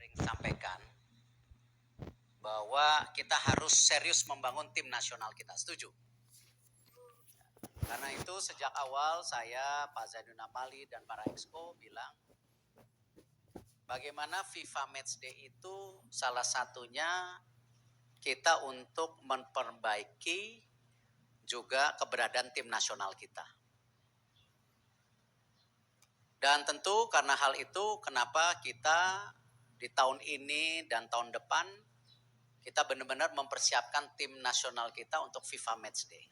sering sampaikan bahwa kita harus serius membangun tim nasional kita. Setuju? Karena itu sejak awal saya, Pak Zainuddin Amali dan para exco bilang bagaimana FIFA Matchday itu salah satunya kita untuk memperbaiki juga keberadaan tim nasional kita. Dan tentu karena hal itu kenapa kita di tahun ini dan tahun depan kita benar-benar mempersiapkan tim nasional kita untuk FIFA Matchday.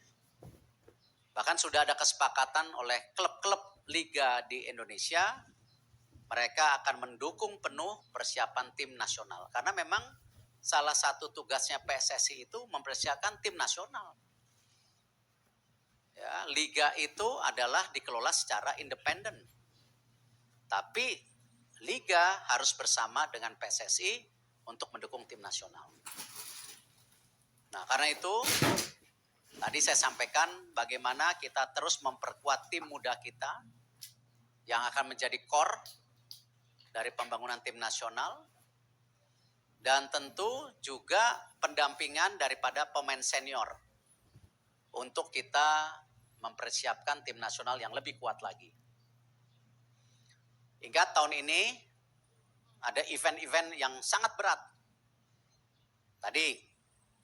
Bahkan sudah ada kesepakatan oleh klub-klub liga di Indonesia, mereka akan mendukung penuh persiapan tim nasional. Karena memang salah satu tugasnya PSSI itu mempersiapkan tim nasional. Ya, liga itu adalah dikelola secara independen. Tapi liga harus bersama dengan PSSI untuk mendukung tim nasional. Nah, karena itu tadi saya sampaikan bagaimana kita terus memperkuat tim muda kita yang akan menjadi core dari pembangunan tim nasional, dan tentu juga pendampingan daripada pemain senior untuk kita mempersiapkan tim nasional yang lebih kuat lagi. Ingat tahun ini ada event-event yang sangat berat. Tadi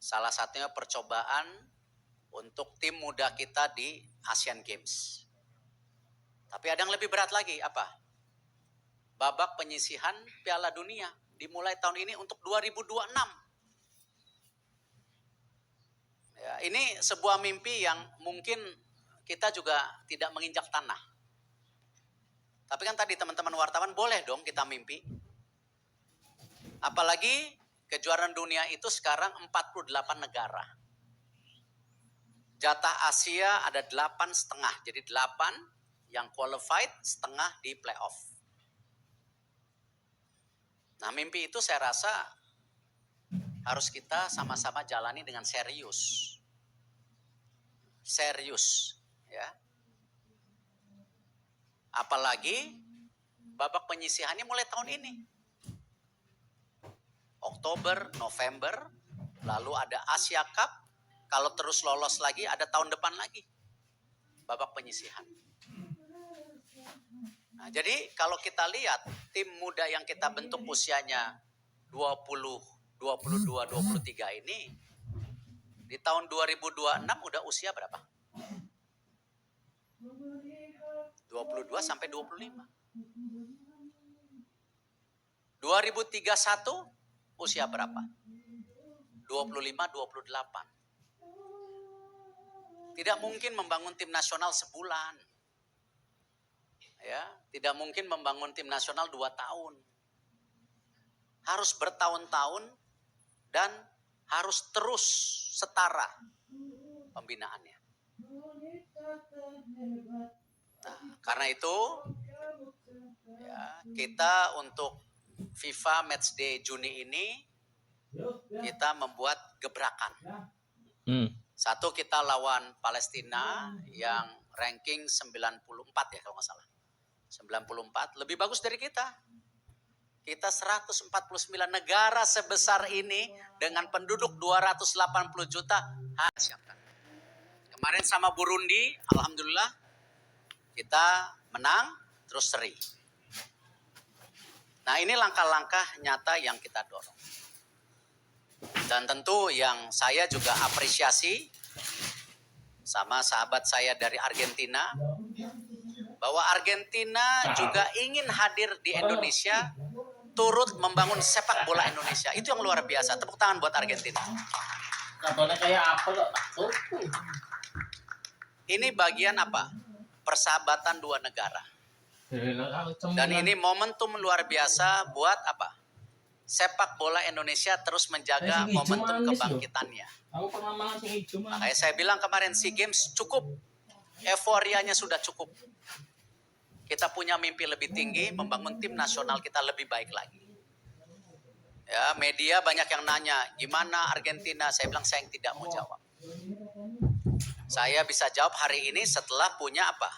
salah satunya percobaan untuk tim muda kita di Asian Games. Tapi ada yang lebih berat lagi, apa? Babak penyisihan Piala Dunia dimulai tahun ini untuk 2026. Ya, ini sebuah mimpi yang mungkin kita juga tidak menginjak tanah. Tapi kan tadi teman-teman wartawan boleh dong kita mimpi. Apalagi kejuaraan dunia itu sekarang 48 negara. Jatah Asia ada 8,5, jadi 8 yang qualified, setengah di playoff. Nah, mimpi itu saya rasa harus kita sama-sama jalani dengan serius. Serius, ya. Apalagi babak penyisihannya mulai tahun ini. Oktober, November, lalu ada Asia Cup. Kalau terus lolos lagi ada tahun depan lagi babak penyisihan. Nah, jadi kalau kita lihat tim muda yang kita bentuk usianya 20, 22, 23 ini di tahun 2026 udah usia berapa? 22 sampai 25. 2031 usia berapa? 25, 28. Tidak mungkin membangun tim nasional sebulan. Ya, tidak mungkin membangun tim nasional 2 tahun. Harus bertahun-tahun dan harus terus setara pembinaannya. Nah, karena itu ya, kita untuk FIFA Matchday Juni ini kita membuat gebrakan. Satu, kita lawan Palestina yang ranking 94 ya kalau nggak salah. 94, lebih bagus dari kita. Kita 149 negara sebesar ini dengan penduduk 280 juta harus siapkan. Kemarin sama Burundi, alhamdulillah kita menang terus seri. Nah, ini langkah-langkah nyata yang kita dorong. Dan tentu yang saya juga apresiasi sama sahabat saya dari Argentina, bahwa Argentina juga ingin hadir di Indonesia, turut membangun sepak bola Indonesia. Itu yang luar biasa. Tepuk tangan buat Argentina. Ini bagian apa? Persahabatan dua negara. Dan ini momentum luar biasa buat apa? Sepak bola Indonesia terus menjaga momentum kebangkitannya. Makanya saya bilang kemarin SEA Games cukup. Euforianya sudah cukup. Kita punya mimpi lebih tinggi, membangun tim nasional kita lebih baik lagi. Ya, media banyak yang nanya, gimana Argentina? Saya bilang saya yang tidak mau jawab. Saya bisa jawab hari ini setelah punya apa?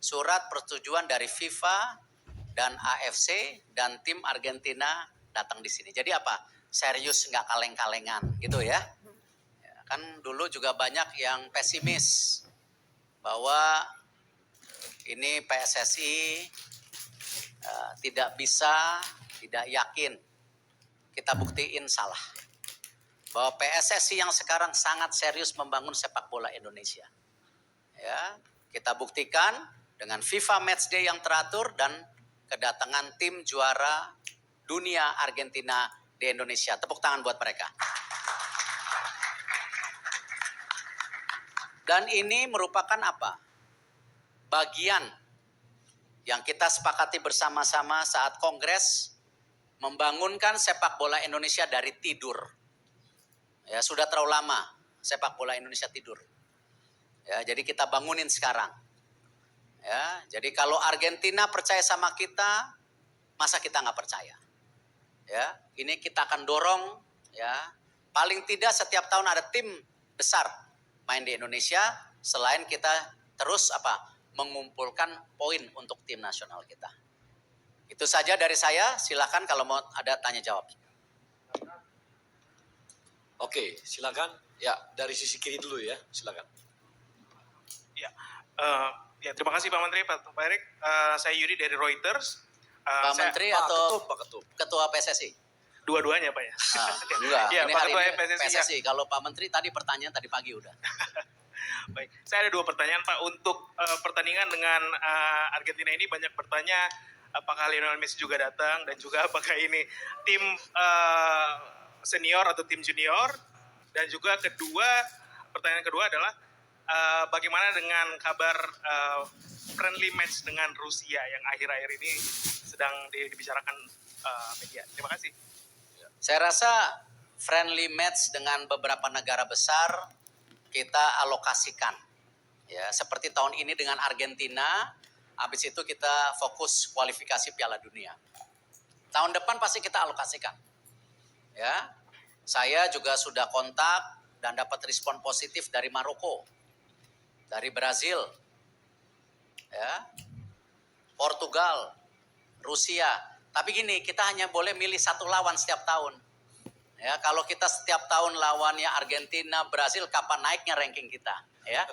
Surat persetujuan dari FIFA dan AFC dan tim Argentina datang di sini. Jadi apa? Serius, nggak kaleng-kalengan gitu ya. Kan dulu juga banyak yang pesimis bahwa ini PSSI tidak bisa, tidak yakin. Kita buktiin salah. Bahwa PSSI yang sekarang sangat serius membangun sepak bola Indonesia. Ya, kita buktikan dengan FIFA Matchday yang teratur dan kedatangan tim juara dunia Argentina di Indonesia. Tepuk tangan buat mereka. Dan ini merupakan apa? Bagian yang kita sepakati bersama-sama saat Kongres membangunkan sepak bola Indonesia dari tidur. Ya, sudah terlalu lama sepak bola Indonesia tidur. Ya, jadi kita bangunin sekarang. Ya, jadi kalau Argentina percaya sama kita, masa kita nggak percaya? Ya, ini kita akan dorong. Ya, paling tidak setiap tahun ada tim besar main di Indonesia. Selain kita terus mengumpulkan poin untuk tim nasional kita. Itu saja dari saya. Silakan kalau mau ada tanya jawab. Oke, silakan. Ya, dari sisi kiri dulu ya, silakan. Ya, terima kasih Pak Menteri, Pak Erik. Saya Yudi dari Reuters. Pak Menteri atau Pak Ketum. Ketua PSSI? Dua-duanya Pak ya? Enggak, ya, ini Pak hari Ketua ini PSSI. PSSI. Kalau Pak Menteri tadi pertanyaan tadi pagi udah. Baik, saya ada 2 pertanyaan Pak. Untuk pertandingan dengan Argentina ini banyak bertanya apakah Lionel Messi juga datang dan juga apakah ini tim senior atau tim junior. Dan juga pertanyaan kedua adalah bagaimana dengan kabar friendly match dengan Rusia yang akhir-akhir ini sedang dibicarakan media. Terima kasih. Saya rasa friendly match dengan beberapa negara besar kita alokasikan. Ya, seperti tahun ini dengan Argentina, habis itu kita fokus kualifikasi Piala Dunia. Tahun depan pasti kita alokasikan. Ya, saya juga sudah kontak dan dapat respon positif dari Maroko, dari Brazil, ya, Portugal, Rusia. Tapi gini, kita hanya boleh milih satu lawan setiap tahun. Ya, kalau kita setiap tahun lawannya Argentina, Brazil, kapan naiknya ranking kita? Ya,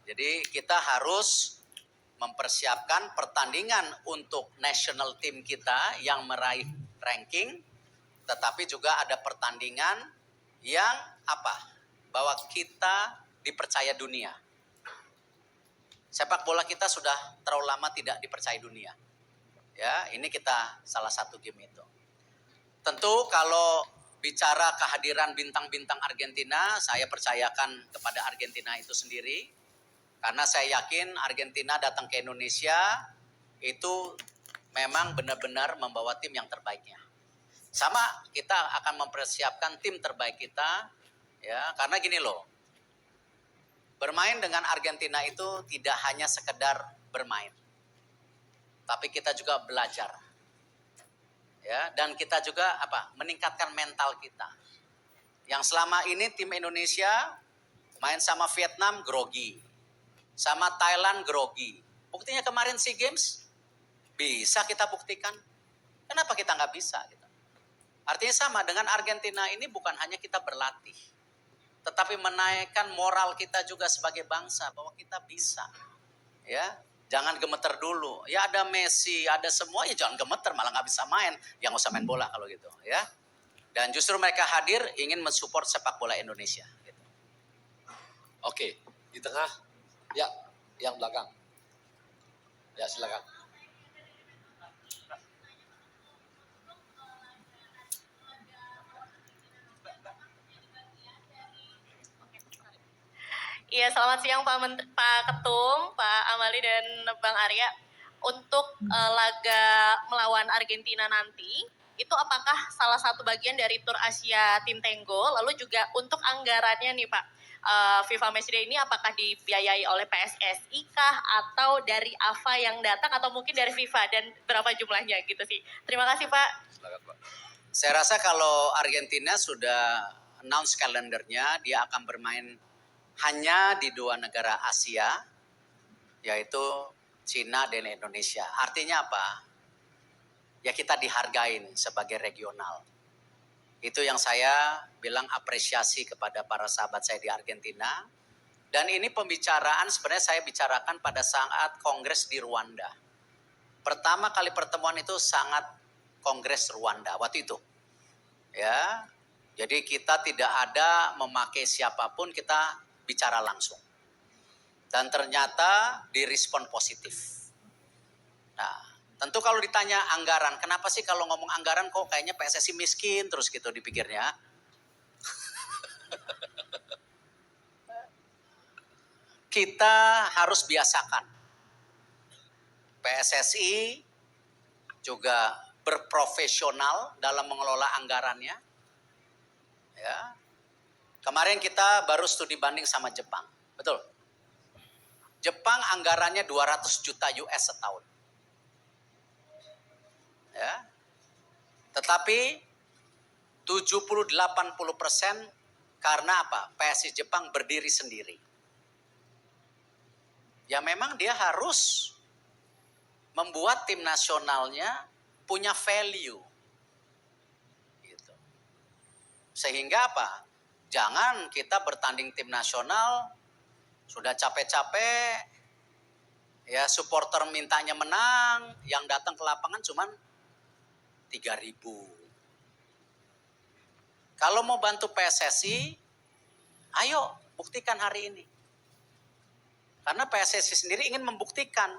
jadi kita harus mempersiapkan pertandingan untuk national team kita yang meraih ranking, tetapi juga ada pertandingan yang bahwa kita dipercaya dunia. Sepak bola kita sudah terlalu lama tidak dipercaya dunia. Ya, ini kita salah satu game itu. Tentu kalau bicara kehadiran bintang-bintang Argentina, saya percayakan kepada Argentina itu sendiri. Karena saya yakin Argentina datang ke Indonesia itu memang benar-benar membawa tim yang terbaiknya. Sama kita akan mempersiapkan tim terbaik kita, ya, karena gini loh. Bermain dengan Argentina itu tidak hanya sekedar bermain. Tapi kita juga belajar. Ya, dan kita juga meningkatkan mental kita. Yang selama ini tim Indonesia main sama Vietnam grogi. Sama Thailand grogi. Buktinya kemarin SEA Games bisa kita buktikan. Kenapa kita nggak bisa? Gitu. Artinya sama dengan Argentina ini bukan hanya kita berlatih, tetapi menaikkan moral kita juga sebagai bangsa bahwa kita bisa. Ya, jangan gemeter dulu. Ya ada Messi, ada semua, ya jangan gemeter, malah nggak bisa main. Yang usah main bola kalau gitu, ya. Dan justru mereka hadir ingin mensupport sepak bola Indonesia. Gitu. Oke, di tengah. Ya, yang belakang. Ya, silakan. Iya, selamat siang Pak Ketum, Pak Amali dan Bang Arya. Untuk laga melawan Argentina nanti, itu apakah salah satu bagian dari tur Asia Tim Tenggo? Lalu juga untuk anggarannya nih Pak, FIFA Matchday ini apakah dibiayai oleh PSSI kah atau dari AFA yang datang atau mungkin dari FIFA dan berapa jumlahnya gitu sih. Terima kasih Pak. Silakan Pak. Saya rasa kalau Argentina sudah announce kalendernya, dia akan bermain hanya di 2 negara Asia, yaitu Cina dan Indonesia. Artinya apa? ya kita dihargain sebagai regional. Itu yang saya bilang apresiasi kepada para sahabat saya di Argentina. Dan ini pembicaraan sebenarnya saya bicarakan pada saat kongres di Rwanda. Pertama kali pertemuan itu sangat kongres Rwanda waktu itu. Ya. Jadi kita tidak ada memakai siapapun, kita bicara langsung. Dan ternyata direspon positif. Nah, tentu kalau ditanya anggaran, kenapa sih kalau ngomong anggaran kok kayaknya PSSI miskin terus gitu dipikirnya. Kita harus biasakan. PSSI juga berprofesional dalam mengelola anggarannya. Ya. Kemarin kita baru studi banding sama Jepang. Betul. Jepang anggarannya 200 juta US setahun. Ya. Tetapi 70-80% karena apa? PSSI Jepang berdiri sendiri. Ya memang dia harus membuat tim nasionalnya punya value. Gitu. Sehingga apa? Jangan kita bertanding tim nasional, sudah capek-capek, ya supporter mintanya menang, yang datang ke lapangan cuman 3.000. Kalau mau bantu PSSI, ayo buktikan hari ini. Karena PSSI sendiri ingin membuktikan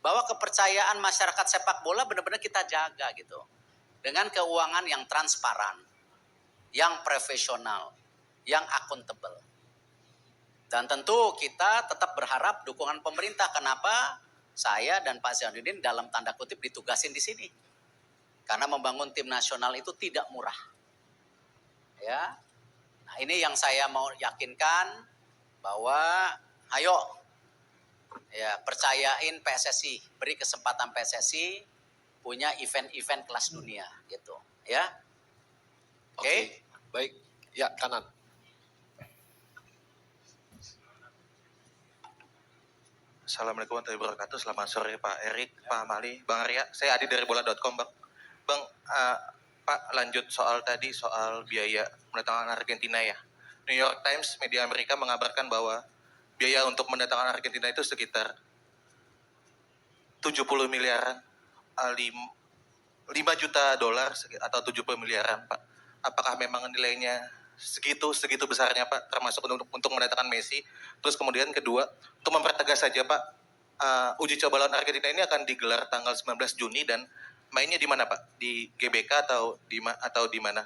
bahwa kepercayaan masyarakat sepak bola benar-benar kita jaga gitu. Dengan keuangan yang transparan, yang profesional, yang akuntabel. Dan tentu kita tetap berharap dukungan pemerintah. Kenapa saya dan Pak Zainuddin dalam tanda kutip ditugasin di sini? Karena membangun tim nasional itu tidak murah. Ya, nah ini yang saya mau yakinkan bahwa ayo, ya percayain PSSI, beri kesempatan PSSI punya event-event kelas dunia, gitu, ya. Oke. Baik, ya kanan. Assalamualaikum warahmatullahi wabarakatuh. Selamat sore Pak Erik, Pak Amali, Bang Arya. Saya Adi dari bola.com, Bang. Bang, Pak lanjut soal tadi, soal biaya mendatangkan Argentina ya. New York Times, media Amerika mengabarkan bahwa biaya untuk mendatangkan Argentina itu sekitar 70 miliaran, 5 juta dolar atau 70 miliaran, Pak. Apakah memang nilainya segitu besarnya, Pak, termasuk untuk mendatangkan Messi? Terus kemudian kedua, untuk mempertegas saja, Pak, uji coba lawan Argentina ini akan digelar tanggal 19 Juni dan mainnya di mana, Pak? Di GBK atau di mana?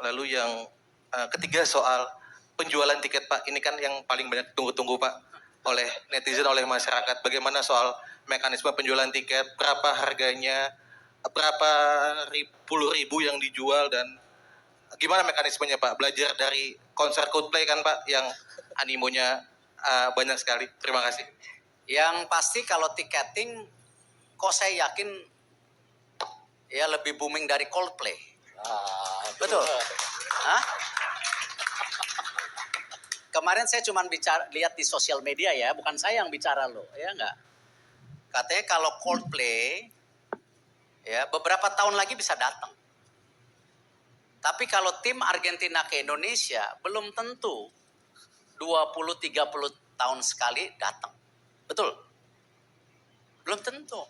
Lalu yang ketiga soal penjualan tiket, Pak. Ini kan yang paling banyak tunggu-tunggu, Pak, oleh netizen, oleh masyarakat. Bagaimana soal mekanisme penjualan tiket? Berapa harganya? Berapa puluh ribu yang dijual dan gimana mekanismenya, Pak? Belajar dari konser Coldplay kan, Pak, yang animonya banyak sekali. Terima kasih. Yang pasti kalau tiketing, kok saya yakin ya lebih booming dari Coldplay. Betul. Hah? Kemarin saya cuma lihat di sosial media ya, bukan saya yang bicara loh, ya enggak. Katanya kalau Coldplay, ya beberapa tahun lagi bisa datang. Tapi kalau tim Argentina ke Indonesia, belum tentu 20-30 tahun sekali datang. Betul? Belum tentu.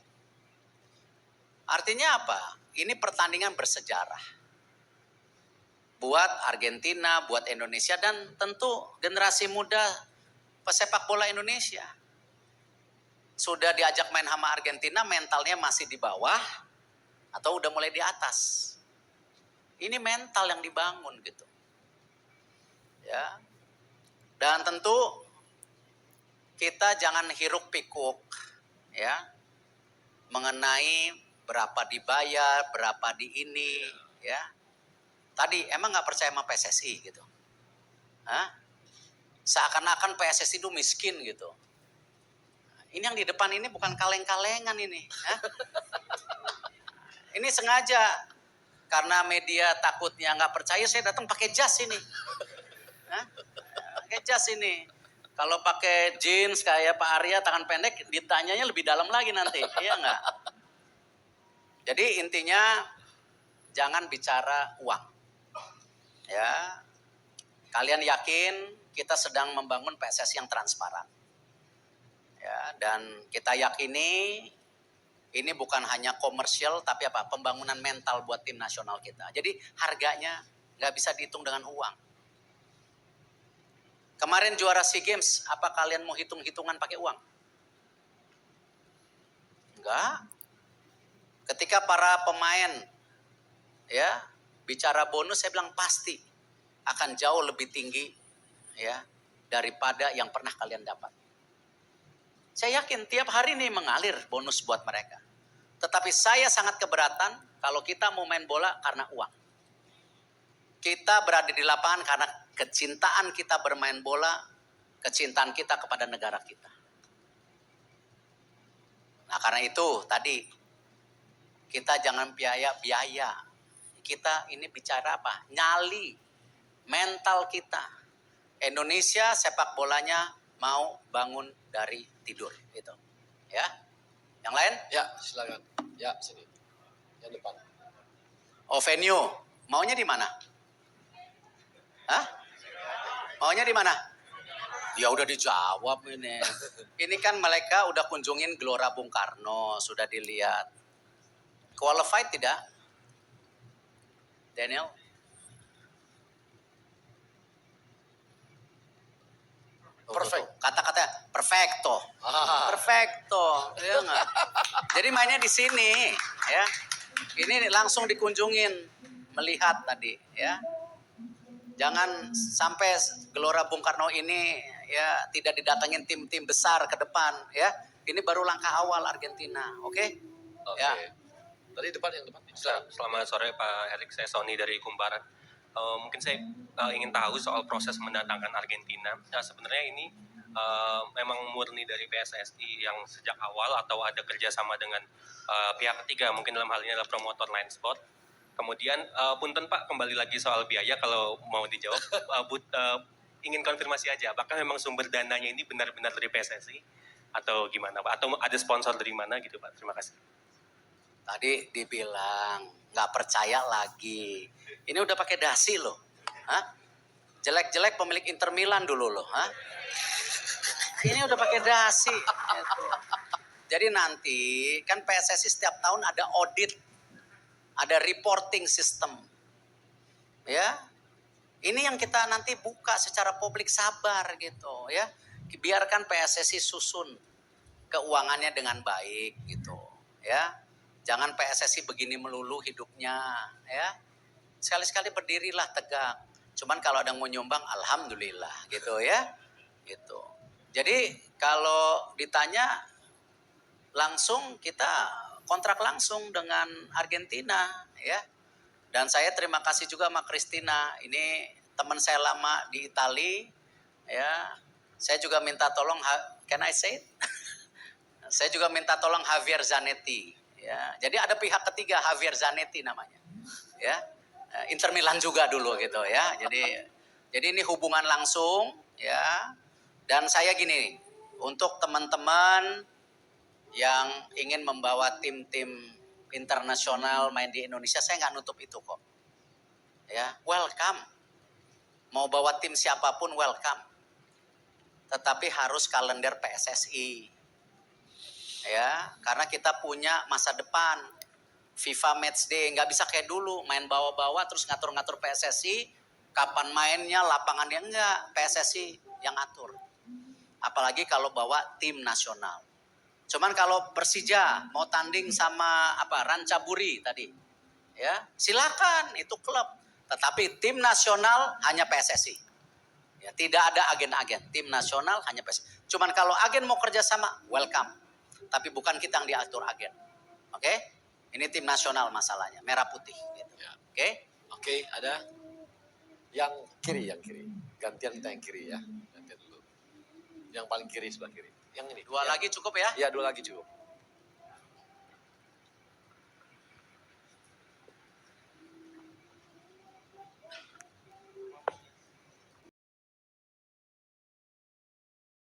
Artinya apa? Ini pertandingan bersejarah. Buat Argentina, buat Indonesia, dan tentu generasi muda pesepak bola Indonesia. Sudah diajak main sama Argentina, mentalnya masih di bawah, atau udah mulai di atas. Ini mental yang dibangun gitu. Ya. Dan tentu kita jangan hiruk pikuk ya mengenai berapa dibayar, berapa di ini ya. Tadi emang nggak percaya sama PSSI gitu. Hah? Seakan-akan PSSI itu miskin gitu. Ini yang di depan ini bukan kaleng-kalengan ini. Hah? Ini sengaja. Karena media takutnya nggak percaya, saya datang pakai jas ini. Hah? Pakai jas ini. Kalau pakai jeans kayak Pak Arya tangan pendek, ditanyanya lebih dalam lagi nanti. Iya nggak? Jadi intinya jangan bicara uang. Ya, kalian yakin kita sedang membangun PSSI yang transparan. Ya, dan kita yakini ini bukan hanya komersial tapi apa? Pembangunan mental buat tim nasional kita. Jadi harganya nggak bisa dihitung dengan uang. Kemarin juara SEA Games, apa kalian mau hitung-hitungan pakai uang? Enggak. Ketika para pemain ya bicara bonus, saya bilang pasti akan jauh lebih tinggi ya daripada yang pernah kalian dapat. Saya yakin tiap hari ini mengalir bonus buat mereka. Tetapi saya sangat keberatan kalau kita mau main bola karena uang. Kita berada di lapangan karena kecintaan kita bermain bola, kecintaan kita kepada negara kita. Nah, karena itu tadi kita jangan biaya. Kita ini bicara apa? Nyali mental kita. Indonesia sepak bolanya mau bangun dari tidur gitu. Ya. Yang lain? Ya, silakan. Ya, sini. Yang depan. Oh, venue. Maunya di mana? Hah? Maunya di mana? Ya udah dijawab ini. Ini kan mereka udah kunjungin Gelora Bung Karno, sudah dilihat. Qualified tidak? Daniel? Perfect. Kata-kata perfecto. Ah. Perfecto. Ya enggak? Jadi mainnya di sini, ya. Ini langsung dikunjungin, melihat tadi, ya. Jangan sampai Gelora Bung Karno ini ya tidak didatengin tim-tim besar ke depan, ya. Ini baru langkah awal Argentina, oke? Oke. Ya. Tadi depan yang depan. Selamat sore Pak Erik, saya Sony dari Kumparan. Mungkin saya ingin tahu soal proses mendatangkan Argentina. Nah, sebenarnya ini memang murni dari PSSI yang sejak awal atau ada kerjasama dengan pihak ketiga, mungkin dalam hal ini adalah promotor Line Sport. Kemudian, punten Pak, kembali lagi soal biaya kalau mau dijawab. Ingin konfirmasi aja, apakah memang sumber dananya ini benar-benar dari PSSI atau gimana Pak? Atau ada sponsor dari mana gitu Pak? Terima kasih. Tadi dibilang nggak percaya lagi. Ini udah pakai dasi loh. Hah? Jelek-jelek pemilik Inter Milan dulu loh. Hah? Ini udah pakai dasi. Gitu. Jadi nanti kan PSSI setiap tahun ada audit. Ada reporting system. Ya. Ini yang kita nanti buka secara publik, sabar gitu ya. Biarkan PSSI susun keuangannya dengan baik gitu ya. Jangan PSSI begini melulu hidupnya ya. Sekali-sekali berdirilah tegak. Cuman kalau ada yang mau nyumbang alhamdulillah gitu ya. Gitu. Jadi kalau ditanya langsung kita kontrak langsung dengan Argentina ya. Dan saya terima kasih juga sama Christina. Ini teman saya lama di Itali ya. Saya juga minta tolong, can I say it? Saya juga minta tolong Javier Zanetti ya. Jadi ada pihak ketiga, Javier Zanetti namanya. Ya. Inter Milan juga dulu gitu ya. Jadi ini hubungan langsung ya. Dan saya gini, untuk teman-teman yang ingin membawa tim-tim internasional main di Indonesia, saya nggak nutup itu kok. Ya, welcome. Mau bawa tim siapapun welcome. Tetapi harus kalender PSSI. Ya, karena kita punya masa depan. FIFA Matchday nggak bisa kayak dulu main bawa-bawa terus ngatur-ngatur PSSI, kapan mainnya, lapangannya enggak, PSSI yang atur. Apalagi kalau bawa tim nasional. Cuman kalau Persija mau tanding sama Rancaburi tadi, ya silakan itu klub. Tetapi tim nasional hanya PSSI. Ya, tidak ada agen-agen. Tim nasional hanya PSSI. Cuman kalau agen mau kerjasama, welcome. Tapi bukan kita yang diatur agen. Oke? Ini tim nasional masalahnya, merah putih. Gitu. Ya. Oke? Oke, ada yang kiri. Gantian kita yang kiri ya. Gantian dulu. Yang paling kiri, sebelah kiri. Yang ini. Dua lagi cukup ya? Ya, dua lagi cukup.